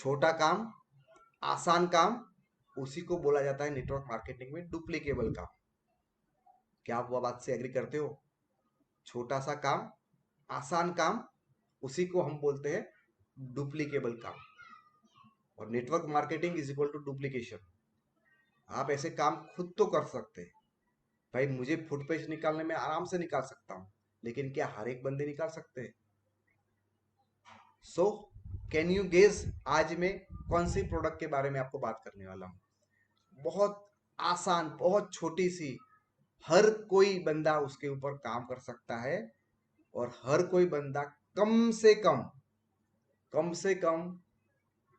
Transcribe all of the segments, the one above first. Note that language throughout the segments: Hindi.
छोटा काम, आसान काम, उसी को बोला जाता है नेटवर्क मार्केटिंग में डुप्लीकेबल काम। क्या आप वह बात से एग्री करते हो? छोटा सा काम, आसान काम, उसी को हम बोलते हैं डुप्लीकेबल काम। और network marketing is equal to duplication. आप ऐसे काम खुद तो कर सकते हैं। भाई मुझे फुट पेज निकालने में आराम से निकाल सकता हूं, लेकिन क्या हर एक बंदे निकाल सकते हैं? सो कैन यू गेस आज मैं कौन सी प्रोडक्ट के बारे में आपको बात करने वाला हूं? बहुत आसान, बहुत छोटी सी, हर कोई बंदा उसके ऊपर काम कर सकता है। और हर कोई बंदा कम से कम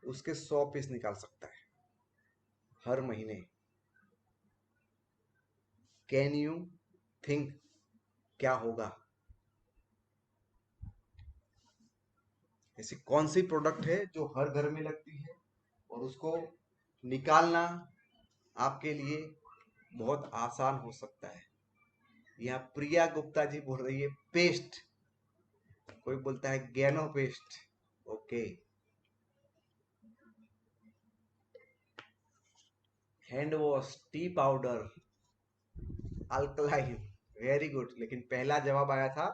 उसके 100 पीस निकाल सकता है हर महीने। कैन यू थिंक क्या होगा? ऐसी कौन सी प्रोडक्ट है जो हर घर में लगती है और उसको निकालना आपके लिए बहुत आसान हो सकता है? यहाँ प्रिया गुप्ता जी बोल रही है पेस्ट, कोई बोलता है गैनो paste. Okay, hand wash, tea powder, alkaline, very good. लेकिन पहला जवाब आया था,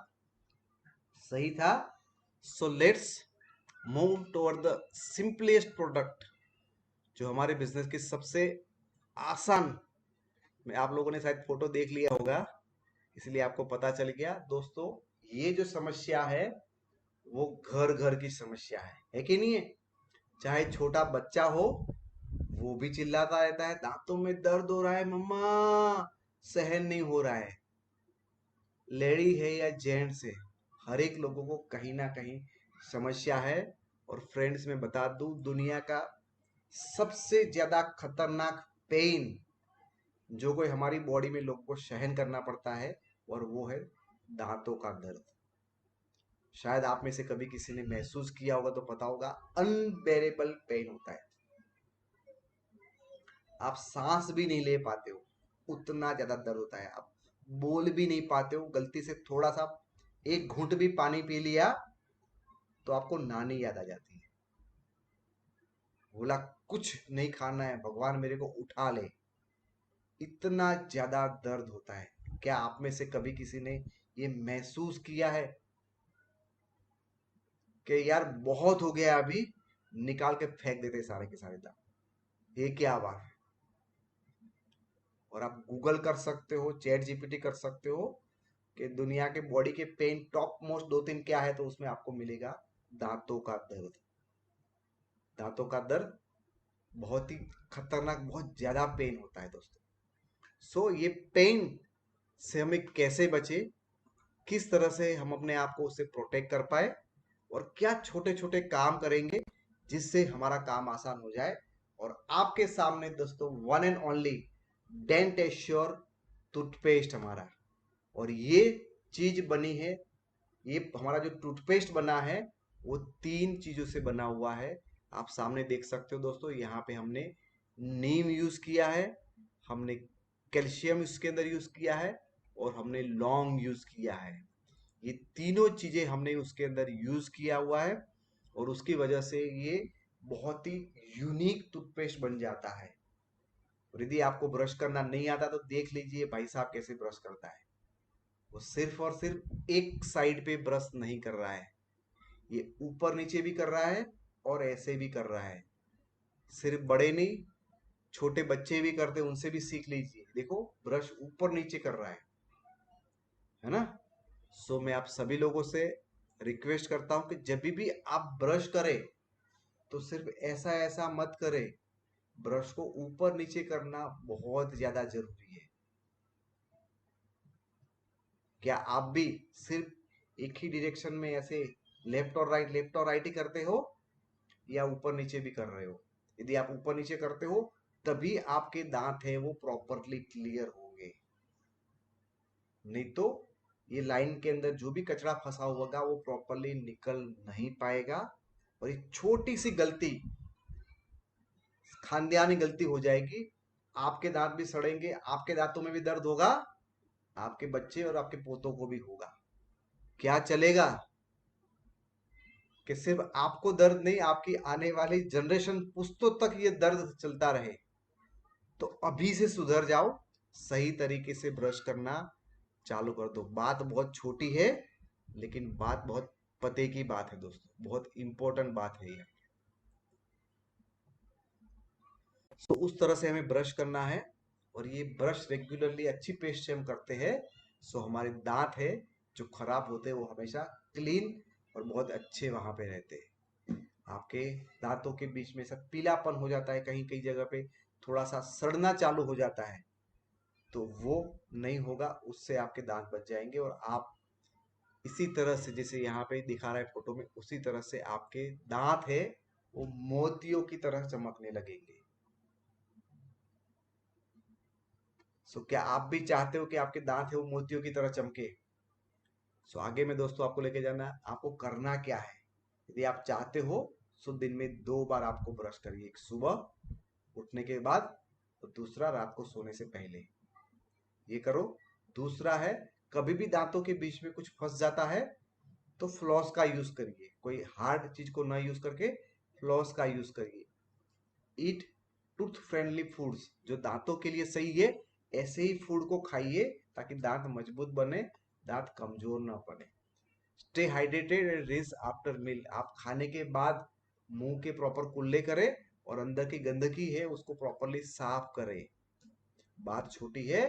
सही था। So let's move toward the simplest product, जो हमारे बिजनेस की सबसे आसान। में आप लोगों ने शायद फोटो देख लिया होगा, इसलिए आपको पता चल गया। दोस्तों, ये जो समस्या है वो घर घर की समस्या है कि नहीं है? चाहे छोटा बच्चा हो, वो भी चिल्लाता रहता है दांतों में दर्द हो रहा है मम्मा, सहन नहीं हो रहा है। लेडी है या जेंट्स है, हर एक लोगों को कहीं ना कहीं समस्या है। और फ्रेंड्स, मैं बता दूं, दुनिया का सबसे ज्यादा खतरनाक पेन जो कोई हमारी बॉडी में लोगों को सहन करना पड़ता है, और वो है दांतों का दर्द। शायद आप में से कभी किसी ने महसूस किया होगा तो पता होगा, अनबेरेबल पेन होता है। आप सांस भी नहीं ले पाते हो, उतना ज्यादा दर्द होता है। आप बोल भी नहीं पाते हो, गलती से थोड़ा सा एक घूंट भी पानी पी लिया तो आपको नानी याद आ जाती है। बोला कुछ नहीं खाना है, भगवान मेरे को उठा ले, इतना ज्यादा दर्द होता है। क्या आप में से कभी किसी ने ये महसूस किया है कि यार बहुत हो गया, अभी निकाल के फेंक देते सारे के सारे दांत? ये क्या बात है? और आप गूगल कर सकते हो, चैट जीपीटी कर सकते हो कि दुनिया के बॉडी के पेन टॉप मोस्ट दो तीन क्या है, तो उसमें आपको मिलेगा दांतों का दर्द। दांतों का दर्द बहुत ही खतरनाक, बहुत ज्यादा पेन होता है दोस्तों। सो ये पेन से हमें कैसे बचे, किस तरह से हम अपने आप को उससे प्रोटेक्ट कर पाए, और क्या छोटे छोटे काम करेंगे जिससे हमारा काम आसान हो जाए। और आपके सामने दोस्तों, one and only Dent Assure toothpaste हमारा। और ये चीज बनी है, ये हमारा जो टूथपेस्ट बना है वो 3 चीजों से बना हुआ है। आप सामने देख सकते हो दोस्तों, यहाँ पे हमने नीम यूज किया है, हमने कैल्शियम इसके अंदर यूज किया है, और हमने लौंग यूज किया है। ये तीनों चीजें हमने उसके अंदर यूज किया हुआ है, और उसकी वजह से ये बहुत ही यूनिक टूथपेस्ट बन जाता है। और यदि आपको ब्रश करना नहीं आता तो देख लीजिए भाई साहब कैसे ब्रश करता है। वो सिर्फ और सिर्फ एक साइड पे ब्रश नहीं कर रहा है, ये ऊपर नीचे भी कर रहा है और ऐसे भी कर रहा है। सिर्फ बड़े नहीं, छोटे बच्चे भी करते हैं, उनसे भी सीख लीजिए। देखो, ब्रश ऊपर नीचे कर रहा है ना? सो मैं आप सभी लोगों से रिक्वेस्ट करता हूं कि जब भी आप ब्रश करें तो सिर्फ ऐसा ऐसा मत करें। ब्रश को ऊपर नीचे करना बहुत ज्यादा जरूरी है। क्या आप भी सिर्फ एक ही डायरेक्शन में ऐसे लेफ्ट और राइट ही करते हो, या ऊपर नीचे भी कर रहे हो? यदि आप ऊपर नीचे करते हो तभी आपके दांत हैं वो प्रॉपरली क्लियर होंगे, नहीं तो ये लाइन के अंदर जो भी कचरा फंसा होगा वो प्रॉपरली निकल नहीं पाएगा। और ये छोटी सी गलती, खानदानी गलती हो जाएगी, आपके दांत भी सड़ेंगे, आपके दांतों में भी दर्द होगा, आपके बच्चे और आपके पोतों को भी होगा। क्या चलेगा? कि सिर्फ आपको दर्द नहीं, आपकी आने वाली जनरेशन पुश्तों तक ये दर्द चलता रहे। तो अभी से सुधर जाओ, सही तरीके से ब्रश करना चालू कर दो। बात बहुत छोटी है, लेकिन बात बहुत पते की बात है दोस्तों, बहुत इंपॉर्टेंट बात है ये। तो उस तरह से हमें ब्रश करना है, और ये ब्रश रेगुलरली अच्छी पेस्ट से हम करते हैं, सो हमारे दांत है जो खराब होते हैं वो हमेशा क्लीन और बहुत अच्छे वहां पे रहते हैं। आपके दांतों के बीच में सब पीलापन हो जाता है, कहीं कहीं जगह पे थोड़ा सा सड़ना चालू हो जाता है, तो वो नहीं होगा, उससे आपके दांत बच जाएंगे। और आप इसी तरह से जैसे यहाँ पे दिखा रहा है फोटो में, उसी तरह से आपके दांत है वो मोतियों की तरह चमकने लगेंगे। सो क्या आप भी चाहते हो कि आपके दांत है वो मोतियों की तरह चमके? सो आगे में दोस्तों आपको लेके जाना है, आपको करना क्या है। यदि आप चाहते हो, सो दिन में 2 बार आपको ब्रश करिए, एक सुबह उठने के बाद और दूसरा रात को सोने से पहले, ये करो। दूसरा है, कभी भी दांतों के बीच में कुछ फंस जाता है तो फ्लॉस का यूज करिए, कोई हार्ड चीज को ना यूज करके फ्लॉस का यूज करिए। ईट टूथ फ्रेंडली फूड्स, जो दांतों के लिए सही है, ऐसे ही फूड को खाइए ताकि दांत मजबूत बने, दांत कमजोर ना पड़े। Stay hydrated and rinse after meal, आप खाने के बाद मुंह के प्रॉपर कुल्ले करें और अंदर की गंदगी है उसको प्रॉपरली साफ करें। बात छोटी है,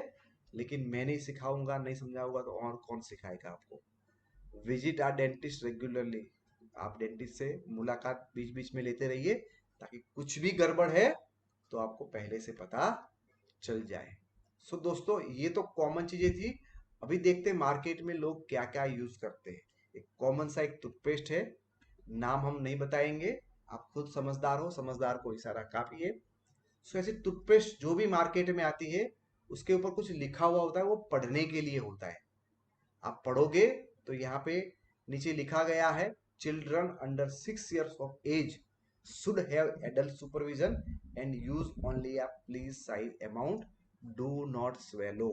लेकिन मैं नहीं सिखाऊंगा, नहीं समझाऊंगा तो और कौन सिखाएगा आपको। विजिट आर डेंटिस्ट रेगुलरली, आप डेंटिस्ट से मुलाकात बीच बीच में लेते रहिए, ताकि कुछ भी गड़बड़ है तो आपको पहले से पता चल जाए। सो दोस्तों, ये तो कॉमन चीजें थी। अभी देखते हैं मार्केट में लोग क्या क्या यूज करते हैं। एक कॉमन सा एक टूथपेस्ट है, नाम हम नहीं बताएंगे, आप खुद समझदार हो, समझदार को इशारा काफी है। सो ऐसी टूथपेस्ट जो भी मार्केट में आती है, उसके ऊपर कुछ लिखा हुआ होता है, वो पढ़ने के लिए होता है। आप पढ़ोगे तो यहाँ पे नीचे लिखा गया है, children under 6 years of age should have adult supervision and use only a please size amount, do not swallow.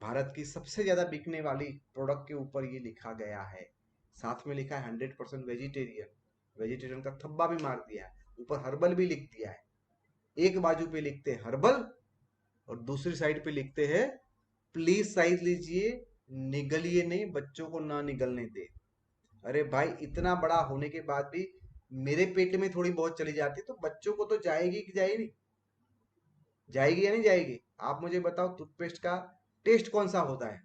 Bharat की सबसे ज्यादा बिकने वाली प्रोडक्ट के ऊपर ये लिखा गया है। साथ में लिखा है 100% वेजिटेरियन, वेजिटेरियन का थब्बा भी मार दिया है, ऊपर हर्बल भी लिख दिया है। एक बाजू पे लिखते हैं हर्बल और दूसरी साइड पे लिखते हैं प्लीज साइज लीजिए, निगलिए नहीं, बच्चों को ना निगलने दे। अरे भाई, इतना बड़ा होने के बाद भी मेरे पेट में थोड़ी बहुत चली जाती है, तो बच्चों को तो जाएगी कि जाएगी? जाएगी या नहीं जाएगी? आप मुझे बताओ, टूथपेस्ट का टेस्ट कौन सा होता है?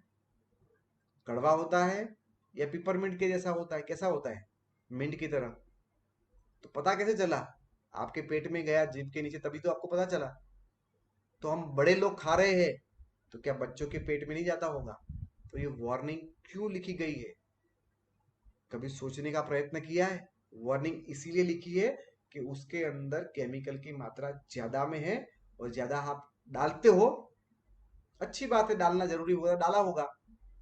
कड़वा होता है या पिपरमिंट के जैसा होता है? कैसा होता है? मिंट की तरह। तो पता कैसे चला? आपके पेट में गया, जीभ के नीचे, तभी तो आपको पता चला। तो हम बड़े लोग खा रहे हैं, तो क्या बच्चों के पेट में नहीं जाता होगा? तो ये वार्निंग क्यों लिखी गई है? कभी सोचने का प्रयत्न किया है? वार्निंग इसीलिए लिखी है कि उसके अंदर केमिकल की मात्रा ज्यादा में है, और ज्यादा आप डालते हो, अच्छी बात है, डालना जरूरी होगा, डाला होगा,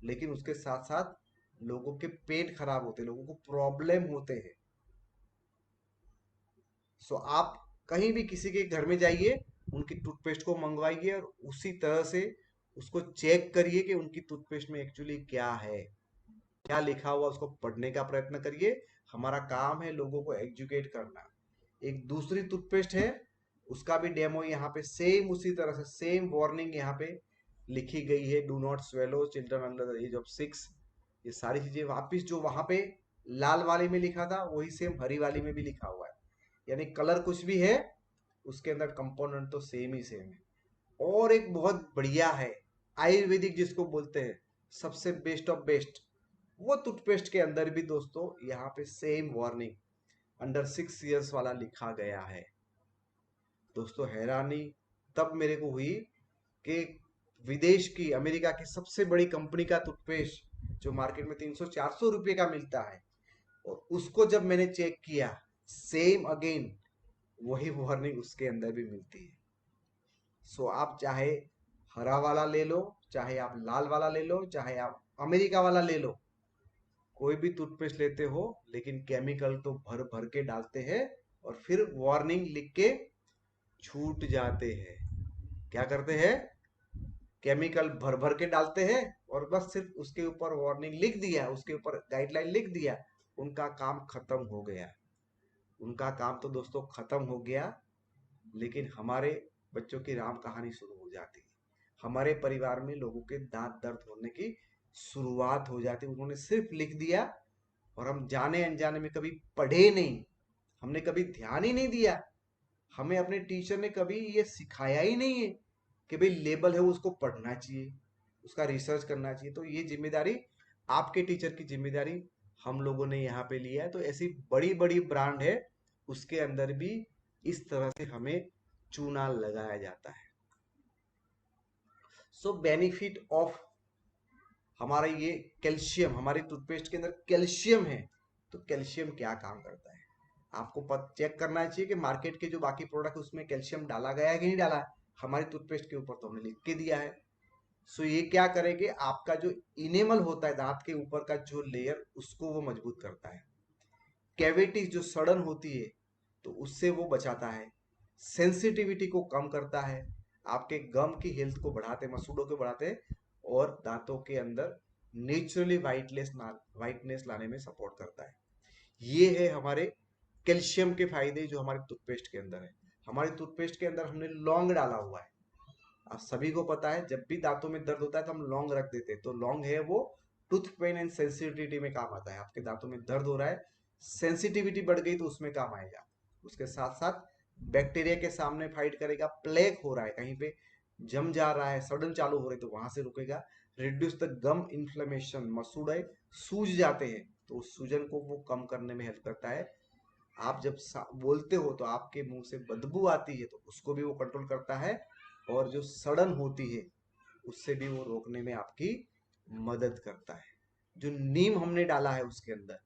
लेकिन उसके साथ साथ लोगों के पेट खराब होते हैं, लोगों को प्रॉब्लम होते हैं। सो आप कहीं भी किसी के घर में जाइए, उनकी टूथपेस्ट को मंगवाइए और उसी तरह से उसको चेक करिए कि उनकी टूथपेस्ट में एक्चुअली क्या है, क्या लिखा हुआ, उसको पढ़ने का प्रयत्न करिए। हमारा काम है लोगों को एजुकेट करना। एक दूसरी टूथपेस्ट है, उसका भी डेमो यहाँ पे सेम उसी तरह से सेम वार्निंग यहाँ पे लिखी गई है, do not swallow children under the age of 6। ये सारी चीजें वापिस जो वहां पे लाल वाली में लिखा था वही सेम हरी वाली में भी लिखा हुआ है, यानी कलर कुछ भी है, उसके अंदर कंपोनेंट तो सेम ही सेम है। और एक बहुत बढ़िया है, आयुर्वेदिक जिसको बोलते हैं, सबसे बेस्ट ऑफ बेस्ट, वो टूथपेस्ट के अंदर भी दोस्तों यहाँ पे सेम वार्निंग अंडर 6 years वाला लिखा गया है। दोस्तों, हैरानी तब मेरे को हुई कि विदेश की, अमेरिका की सबसे बड़ी कंपनी का टूथपेस्ट जो मार्केट में 300-400 रुपए का मिलता है, और उसको जब मैंने चेक किया, सेम अगेन वही वार्निंग उसके अंदर भी मिलती है। सो आप चाहे हरा वाला ले लो, चाहे आप लाल वाला ले लो, चाहे आप अमेरिका वाला ले लो, कोई भी टूथपेस्ट लेते हो, लेकिन केमिकल तो भर भर के डालते हैं और फिर वार्निंग लिख के छूट जाते हैं। क्या करते हैं? केमिकल भर भर के डालते हैं और बस सिर्फ उसके ऊपर वार्निंग लिख दिया, उसके ऊपर गाइडलाइन लिख दिया, उनका काम खत्म हो गया। उनका काम तो दोस्तों खत्म हो गया, लेकिन हमारे बच्चों की राम कहानी शुरू हो जाती है। हमारे परिवार में लोगों के दांत दर्द होने की शुरुआत हो जाती है। उन्होंने सिर्फ लिख दिया और हम जाने अनजाने में कभी पढ़े नहीं, हमने कभी ध्यान ही नहीं दिया। हमें अपने टीचर ने कभी ये सिखाया ही नहीं है कि भाई लेबल है वो उसको पढ़ना चाहिए, उसका रिसर्च करना चाहिए। तो ये जिम्मेदारी आपके टीचर की जिम्मेदारी हम लोगों ने यहाँ पे लिया है। तो ऐसी बड़ी बड़ी ब्रांड है, उसके अंदर भी इस तरह से हमें चूना लगाया जाता है। सो बेनिफिट ऑफ हमारा ये कैल्शियम, हमारी टूथपेस्ट के अंदर कैल्शियम है। तो कैल्शियम क्या काम करता है, आपको चेक करना चाहिए कि मार्केट के जो बाकी प्रोडक्ट उसमें कैल्शियम डाला गया है कि नहीं डाला है। हमारी टूथपेस्ट के ऊपर तो हमने लिख के दिया है। सो ये क्या करेंगे, आपका जो इनेमल होता है दांत के ऊपर का जो लेयर, उसको वो मजबूत करता है। कैविटीज जो सड़न होती है तो उससे वो बचाता है। सेंसिटिविटी को कम करता है, आपके गम की हेल्थ को बढ़ाते, मसूड़ों को बढ़ाते, और दांतों के अंदर नेचुरली वाइटनेस लाने में सपोर्ट करता है। ये है हमारे कैल्शियम के फायदे जो हमारे टूथपेस्ट के अंदर है। हमारे टूथपेस्ट के अंदर हमने लौंग डाला हुआ है। आप सभी को पता है जब भी दांतों में दर्द होता है तो हम लौंग रख देते हैं। तो लौंग है वो टूथ पेन एंड सेंसिटिविटी में काम आता है। आपके दांतों में दर्द हो रहा है, सेंसिटिविटी बढ़ गई तो उसमें काम आएगा। उसके साथ साथ बैक्टीरिया के सामने फाइट करेगा। प्लेग हो रहा है, कहीं पे जम जा रहा है, सड़न चालू हो रही है, तो वहां से रुकेगा। रिड्यूस द गम इन्फ्लेमेशन, मसूड़े सूज जाते हैं तो उस सूजन को वो कम करने में हेल्प करता है। आप जब बोलते हो तो आपके मुंह से बदबू आती है तो उसको भी वो कंट्रोल करता है, और जो सड़न होती है उससे भी वो रोकने में आपकी मदद करता है। जो नीम हमने डाला है उसके अंदर,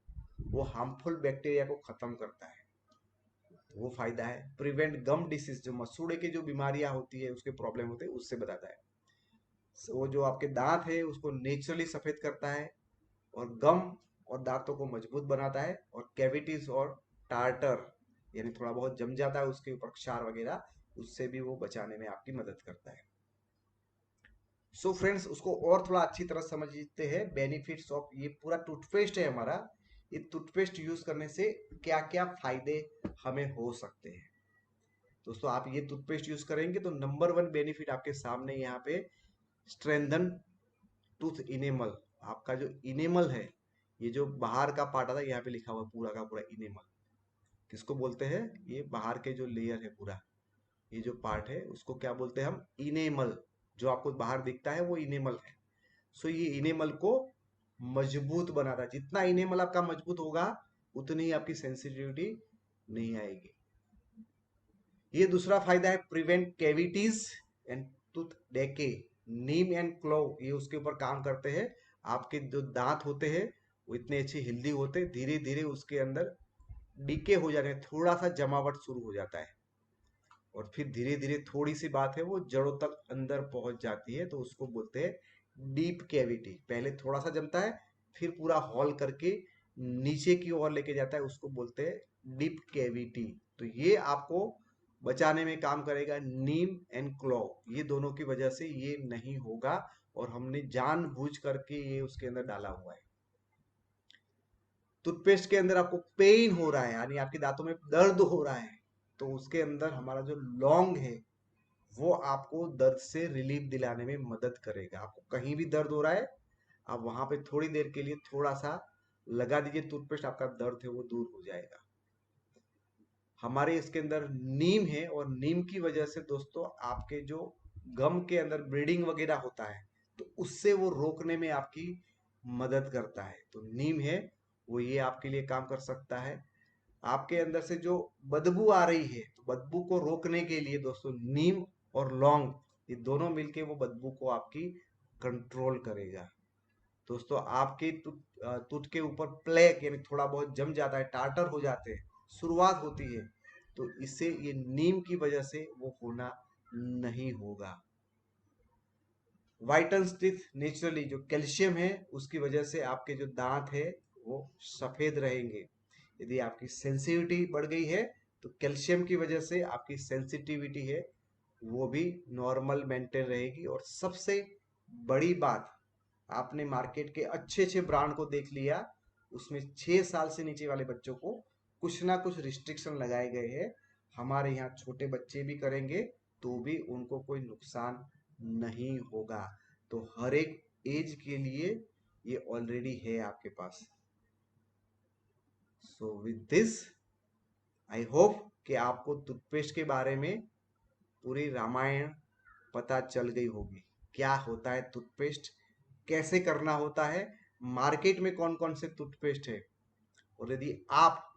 वो हार्मफुल बैक्टीरिया को खत्म करता है, वो फायदा है। प्रिवेंट गम डिसीज, जो मसूड़े की जो बीमारियां होती है, उसके प्रॉब्लम होते हैं, उससे बताता है। वो जो आपके दांत है उसको नेचुरली सफेद करता है, और गम और दांतों को मजबूत बनाता है, और कैविटीज और टार्टर यानी थोड़ा बहुत जम जाता है उसके ऊपर क्षार वगैरह, उससे भी वो बचाने में आपकी मदद करता है। सो फ्रेंड्स, उसको और थोड़ा अच्छी तरह समझते हैं बेनिफिट्स ऑफ ये पूरा टूथपेस्ट है हमारा। ये टूथपेस्ट यूज करने से क्या क्या फायदे हमें हो सकते हैं। दोस्तों, आप ये टूथपेस्ट यूज करेंगे तो नंबर वन बेनिफिट आपके सामने यहाँ पे, स्ट्रेंथन टूथ इनेमल। आपका जो इनेमल है, ये जो बाहर का पार्ट आता है, यहाँ पे लिखा हुआ पूरा का पूरा इनेमल, किसको बोलते हैं, ये बाहर के जो लेयर है पूरा, ये जो पार्ट है उसको क्या बोलते हैं हम, इनेमल। जो आपको बाहर दिखता है वो इनेमल है। सो ये इनेमल को मजबूत बनाता है। जितना इनेमल आपका मजबूत होगा उतनी ही आपकी सेंसिटिविटी नहीं आएगी। ये दूसरा फायदा है, prevent cavities and tooth डेके। Neem and clove ये उसके ऊपर काम करते हैं। आपके जो दांत होते हैं वो इतने अच्छे हेल्दी होते, धीरे धीरे उसके अंदर डीके हो जाते हैं, थोड़ा सा जमावट शुरू हो जाता है, और फिर धीरे धीरे थोड़ी सी बात है वो जड़ों तक अंदर पहुंच जाती है, तो उसको बोलते हैं डीप कैविटी। पहले थोड़ा सा जमता है, फिर पूरा हॉल करके नीचे की ओर लेके जाता है, उसको बोलते हैं डीप कैविटी। तो ये आपको बचाने में काम करेगा। नीम एंड क्लोव ये दोनों की वजह से ये नहीं होगा, और हमने जानबूझ करके ये उसके अंदर डाला हुआ है। टूथपेस्ट के अंदर आपको पेन हो रहा है, यानी आपके दांतों में दर्द हो रहा है, तो उसके अंदर हमारा जो लौंग है वो आपको दर्द से रिलीफ दिलाने में मदद करेगा। आपको कहीं भी दर्द हो रहा है, आप वहां पे थोड़ी देर के लिए थोड़ा सा लगा दीजिए टूथपेस्ट, आपका दर्द है वो दूर हो जाएगा। हमारे इसके अंदर नीम है, और नीम की वजह से दोस्तों आपके जो गम के अंदर ब्लीडिंग वगैरह होता है तो उससे वो रोकने में आपकी मदद करता है। तो नीम है वो ये आपके लिए काम कर सकता है। आपके अंदर से जो बदबू आ रही है तो बदबू को रोकने के लिए दोस्तों नीम और लौंग ये दोनों मिलके वो बदबू को आपकी कंट्रोल करेगा। दोस्तों, आपके तुत के ऊपर प्लेक यानी थोड़ा बहुत जम जाता है, टार्टर हो जाते हैं, शुरुआत होती है, तो इससे ये नीम की वजह से वो होना नहीं होगा। वाइटन्स टीथ नेचुरली जो कैल्शियम है उसकी वजह से आपके जो दांत है वो सफेद रहेंगे। यदि आपकी सेंसिटिविटी बढ़ गई है तो कैल्शियम की वजह से आपकी सेंसिटिविटी है वो भी नॉर्मल मेंटेन रहेगी। और सबसे बड़ी बात, आपने मार्केट के अच्छे अच्छे ब्रांड को देख लिया, उसमें 6 साल से नीचे वाले बच्चों को कुछ ना कुछ रिस्ट्रिक्शन लगाए गए हैं। हमारे यहाँ छोटे बच्चे भी करेंगे तो भी उनको कोई नुकसान नहीं होगा। तो हर एक एज के लिए ये ऑलरेडी है आपके पास। So with this I hope कि आपको टूथपेस्ट के बारे में पूरी रामायण पता चल गई होगी। क्या होता है टूथपेस्ट, कैसे करना होता है, मार्केट में कौन कौन से टूथपेस्ट है, और यदि आप